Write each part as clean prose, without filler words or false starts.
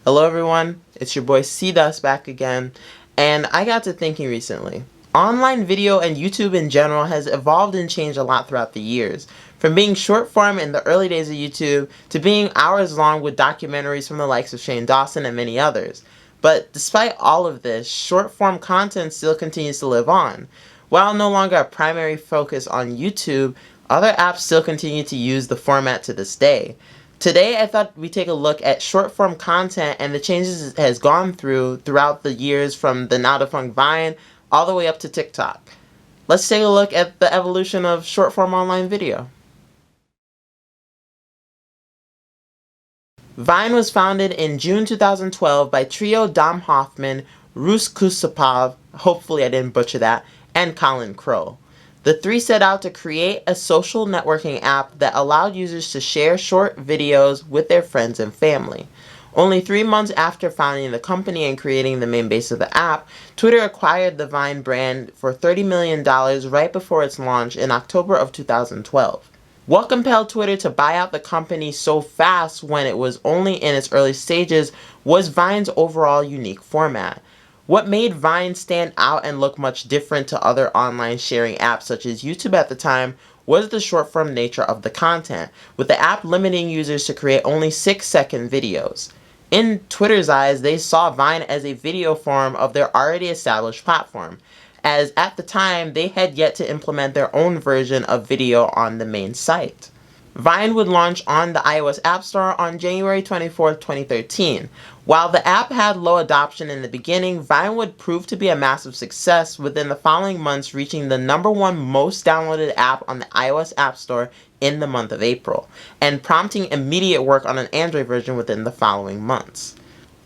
Hello everyone, it's your boy CDusk back again, and I got to thinking recently. Online video and YouTube in general has evolved and changed a lot throughout the years, from being short form in the early days of YouTube to being hours long with documentaries from the likes of Shane Dawson and many others. But despite all of this, short form content still continues to live on. While no longer a primary focus on YouTube, other apps still continue to use the format to this day. Today I thought we'd take a look at short form content and the changes it has gone throughout the years from the now defunct Vine all the way up to TikTok. Let's take a look at the evolution of short form online video. Vine was founded in June 2012 by trio Dom Hoffman, Rus Kusapov, hopefully I didn't butcher that, and Colin Crow. The three set out to create a social networking app that allowed users to share short videos with their friends and family. Only 3 months after founding the company and creating the main base of the app, Twitter acquired the Vine brand for $30 million right before its launch in October of 2012. What compelled Twitter to buy out the company so fast when it was only in its early stages was Vine's overall unique format. What made Vine stand out and look much different to other online sharing apps such as YouTube at the time was the short-form nature of the content, with the app limiting users to create only 6-second videos. In Twitter's eyes, they saw Vine as a video form of their already established platform, as at the time they had yet to implement their own version of video on the main site. Vine would launch on the iOS App Store on January 24, 2013. While the app had low adoption in the beginning, Vine would prove to be a massive success, within the following months reaching the #1 most downloaded app on the iOS App Store in the month of April, and prompting immediate work on an Android version within the following months.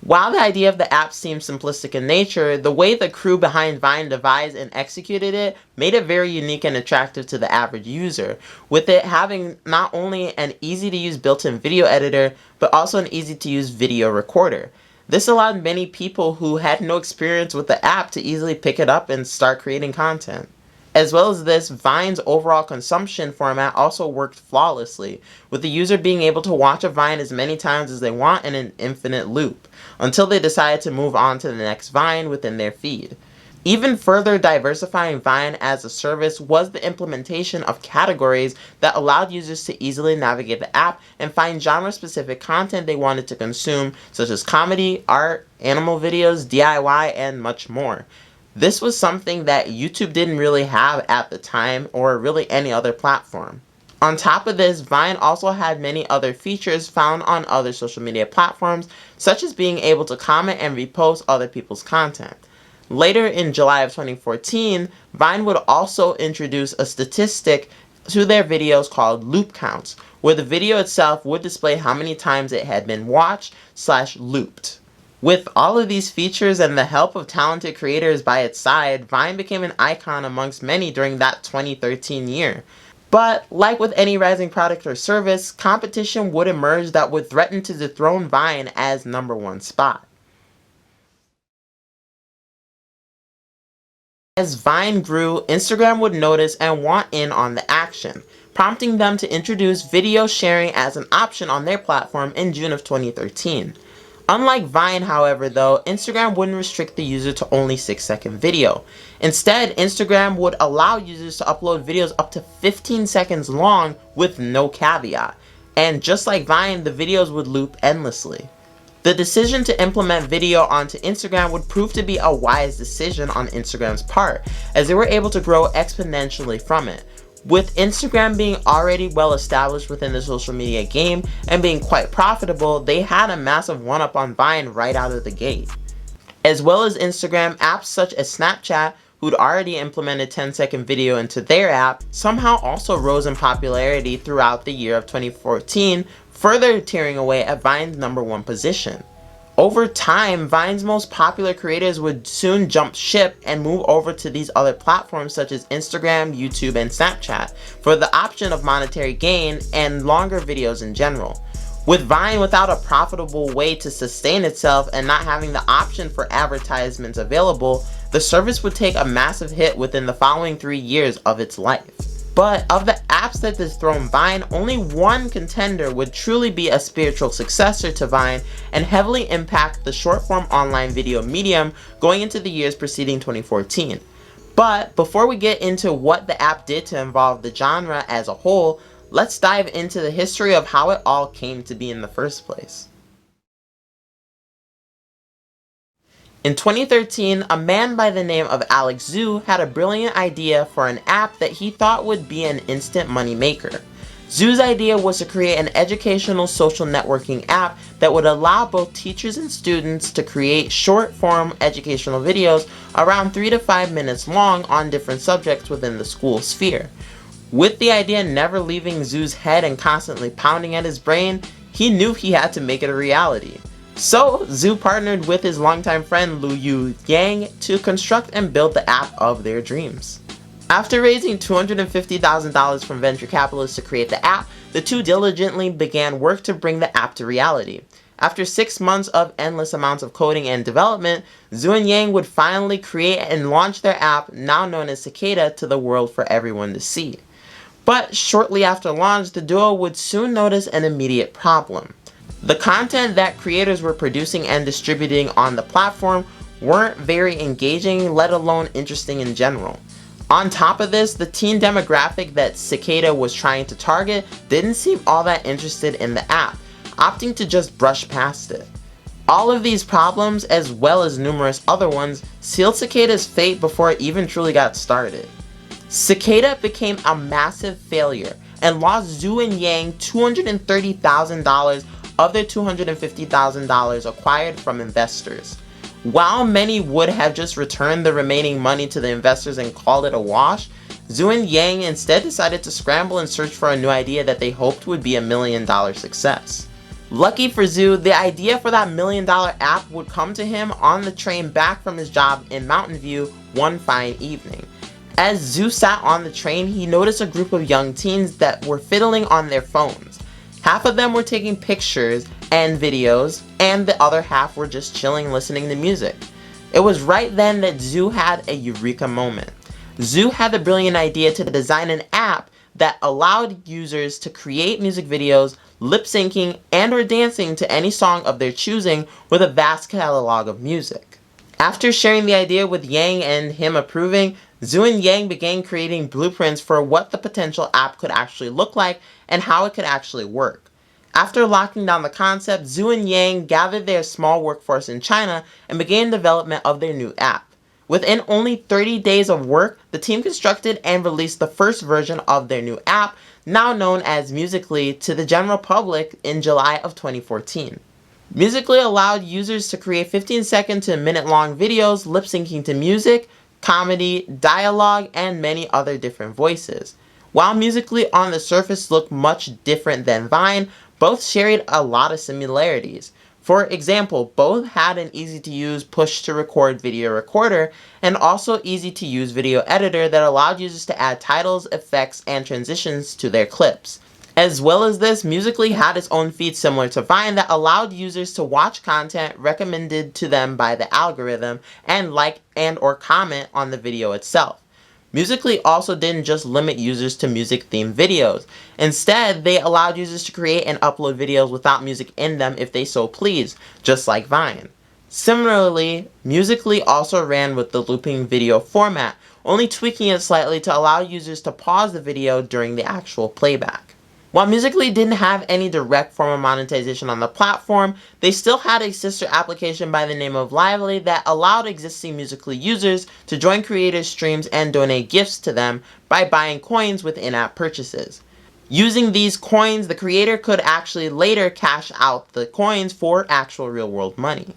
While the idea of the app seemed simplistic in nature, the way the crew behind Vine devised and executed it made it very unique and attractive to the average user, with it having not only an easy-to-use built-in video editor, but also an easy-to-use video recorder. This allowed many people who had no experience with the app to easily pick it up and start creating content. As well as this, Vine's overall consumption format also worked flawlessly, with the user being able to watch a Vine as many times as they want in an infinite loop, until they decide to move on to the next Vine within their feed. Even further diversifying Vine as a service was the implementation of categories that allowed users to easily navigate the app and find genre-specific content they wanted to consume, such as comedy, art, animal videos, DIY, and much more. This was something that YouTube didn't really have at the time, or really any other platform. On top of this, Vine also had many other features found on other social media platforms, such as being able to comment and repost other people's content. Later in July of 2014, Vine would also introduce a statistic to their videos called loop counts, where the video itself would display how many times it had been watched/looped. With all of these features and the help of talented creators by its side, Vine became an icon amongst many during that 2013 year. But, like with any rising product or service, competition would emerge that would threaten to dethrone Vine as #1 spot. As Vine grew, Instagram would notice and want in on the action, prompting them to introduce video sharing as an option on their platform in June of 2013. Unlike Vine, however, though, Instagram wouldn't restrict the user to only 6-second video. Instead, Instagram would allow users to upload videos up to 15 seconds long with no caveat. And just like Vine, the videos would loop endlessly. The decision to implement video onto Instagram would prove to be a wise decision on Instagram's part, as they were able to grow exponentially from it. With Instagram being already well established within the social media game and being quite profitable, they had a massive one-up on Vine right out of the gate. As well as Instagram, apps such as Snapchat, who'd already implemented 10-second video into their app, somehow also rose in popularity throughout the year of 2014, further tearing away at Vine's #1 position. Over time, Vine's most popular creators would soon jump ship and move over to these other platforms such as Instagram, YouTube, and Snapchat for the option of monetary gain and longer videos in general. With Vine without a profitable way to sustain itself and not having the option for advertisements available, the service would take a massive hit within the following 3 years of its life. But of the apps that dethrone Vine, only one contender would truly be a spiritual successor to Vine and heavily impact the short-form online video medium going into the years preceding 2014. But before we get into what the app did to evolve the genre as a whole, let's dive into the history of how it all came to be in the first place. In 2013, a man by the name of Alex Zhu had a brilliant idea for an app that he thought would be an instant money maker. Zhu's idea was to create an educational social networking app that would allow both teachers and students to create short-form educational videos around 3 to 5 minutes long on different subjects within the school sphere. With the idea never leaving Zhu's head and constantly pounding at his brain, he knew he had to make it a reality. So, Zhu partnered with his longtime friend Liu Yang to construct and build the app of their dreams. After raising $250,000 from venture capitalists to create the app, the two diligently began work to bring the app to reality. After 6 months of endless amounts of coding and development, Zhu and Yang would finally create and launch their app, now known as Cicada, to the world for everyone to see. But shortly after launch, the duo would soon notice an immediate problem. The content that creators were producing and distributing on the platform weren't very engaging, let alone interesting in general. On top of this, the teen demographic that Cicada was trying to target didn't seem all that interested in the app, opting to just brush past it. All of these problems, as well as numerous other ones, sealed Cicada's fate before it even truly got started. Cicada became a massive failure and lost Zhu and Yang $230,000 of their $250,000 acquired from investors. While many would have just returned the remaining money to the investors and called it a wash, Zhu and Yang instead decided to scramble and search for a new idea that they hoped would be a $1 million success. Lucky for Zhu, the idea for that $1 million app would come to him on the train back from his job in Mountain View one fine evening. As Zhu sat on the train, he noticed a group of young teens that were fiddling on their phones. Half of them were taking pictures and videos, and the other half were just chilling listening to music. It was right then that Zhu had a eureka moment. Zhu had the brilliant idea to design an app that allowed users to create music videos, lip-syncing and or dancing to any song of their choosing with a vast catalog of music. After sharing the idea with Yang and him approving, Zhu and Yang began creating blueprints for what the potential app could actually look like and how it could actually work. After locking down the concept, Zhu and Yang gathered their small workforce in China and began development of their new app. Within only 30 days of work, the team constructed and released the first version of their new app, now known as Musical.ly, to the general public in July of 2014. Musical.ly allowed users to create 15-second to minute-long videos lip-syncing to music, comedy, dialogue, and many other different voices. While Musical.ly on the surface looked much different than Vine, both shared a lot of similarities. For example, both had an easy-to-use push-to-record video recorder and also easy-to-use video editor that allowed users to add titles, effects, and transitions to their clips. As well as this, Musical.ly had its own feed similar to Vine that allowed users to watch content recommended to them by the algorithm and like and or comment on the video itself. Musical.ly also didn't just limit users to music-themed videos. Instead, they allowed users to create and upload videos without music in them if they so please, just like Vine. Similarly, Musical.ly also ran with the looping video format, only tweaking it slightly to allow users to pause the video during the actual playback. While Musical.ly didn't have any direct form of monetization on the platform, they still had a sister application by the name of Lively that allowed existing Musical.ly users to join creators' streams and donate gifts to them by buying coins with in-app purchases. Using these coins, the creator could actually later cash out the coins for actual real-world money.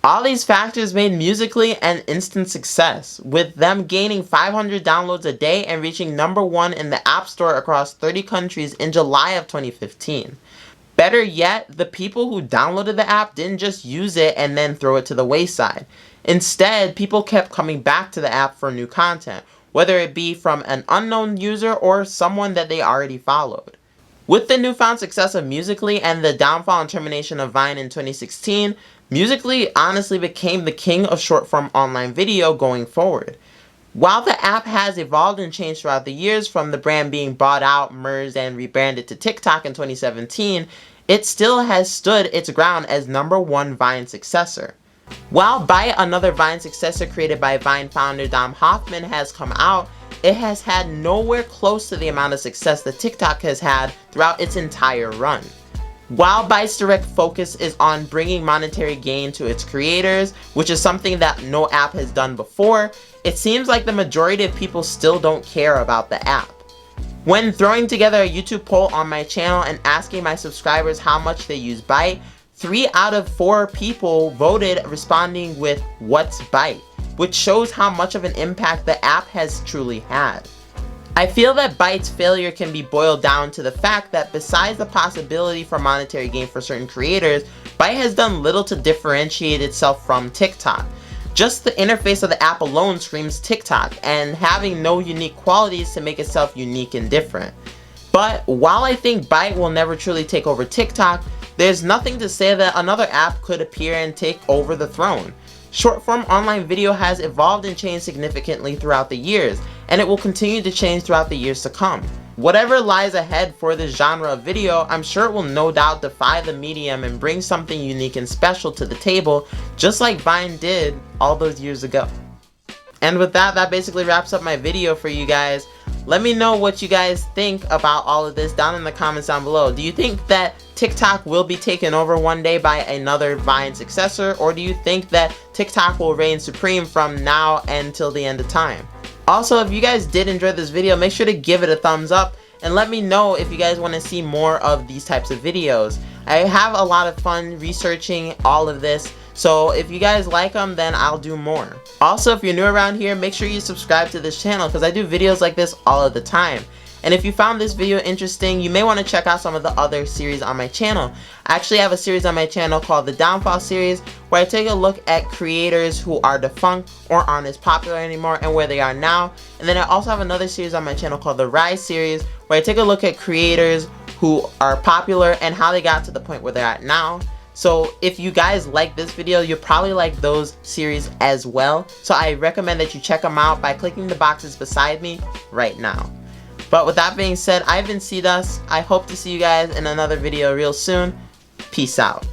All these factors made Musical.ly an instant success, with them gaining 500 downloads a day and reaching #1 in the App Store across 30 countries in July of 2015. Better yet, the people who downloaded the app didn't just use it and then throw it to the wayside. Instead, people kept coming back to the app for new content, whether it be from an unknown user or someone that they already followed. With the newfound success of Musical.ly and the downfall and termination of Vine in 2016, Musical.ly honestly became the king of short-form online video going forward. While the app has evolved and changed throughout the years, from the brand being bought out, merged, and rebranded to TikTok in 2017, it still has stood its ground as #1 Vine successor. While Byte, another Vine successor created by Vine founder Dom Hoffman, has come out, it has had nowhere close to the amount of success that TikTok has had throughout its entire run. While Byte's direct focus is on bringing monetary gain to its creators, which is something that no app has done before, it seems like the majority of people still don't care about the app. When throwing together a YouTube poll on my channel and asking my subscribers how much they use Byte, 3 out of 4 people voted responding with "What's Byte?", which shows how much of an impact the app has truly had. I feel that Byte's failure can be boiled down to the fact that besides the possibility for monetary gain for certain creators, Byte has done little to differentiate itself from TikTok. Just the interface of the app alone screams TikTok, and having no unique qualities to make itself unique and different. But while I think Byte will never truly take over TikTok, there's nothing to say that another app could appear and take over the throne. Short-form online video has evolved and changed significantly throughout the years, and it will continue to change throughout the years to come. Whatever lies ahead for this genre of video, I'm sure it will no doubt defy the medium and bring something unique and special to the table, just like Vine did all those years ago. And with that, that basically wraps up my video for you guys. Let me know what you guys think about all of this down in the comments down below. Do you think that TikTok will be taken over one day by another Vine successor, or do you think that TikTok will reign supreme from now until the end of time? Also, if you guys did enjoy this video, make sure to give it a thumbs up and let me know if you guys want to see more of these types of videos. I have a lot of fun researching all of this, so if you guys like them, then I'll do more. Also, if you're new around here, make sure you subscribe to this channel because I do videos like this all of the time. And if you found this video interesting, you may want to check out some of the other series on my channel. I actually have a series on my channel called the Downfall series, where I take a look at creators who are defunct or aren't as popular anymore and where they are now. And then I also have another series on my channel called the Rise series, where I take a look at creators who are popular and how they got to the point where they're at now. So if you guys like this video, you'll probably like those series as well. So I recommend that you check them out by clicking the boxes beside me right now. But with that being said, I've been CDusk. I hope to see you guys in another video real soon. Peace out.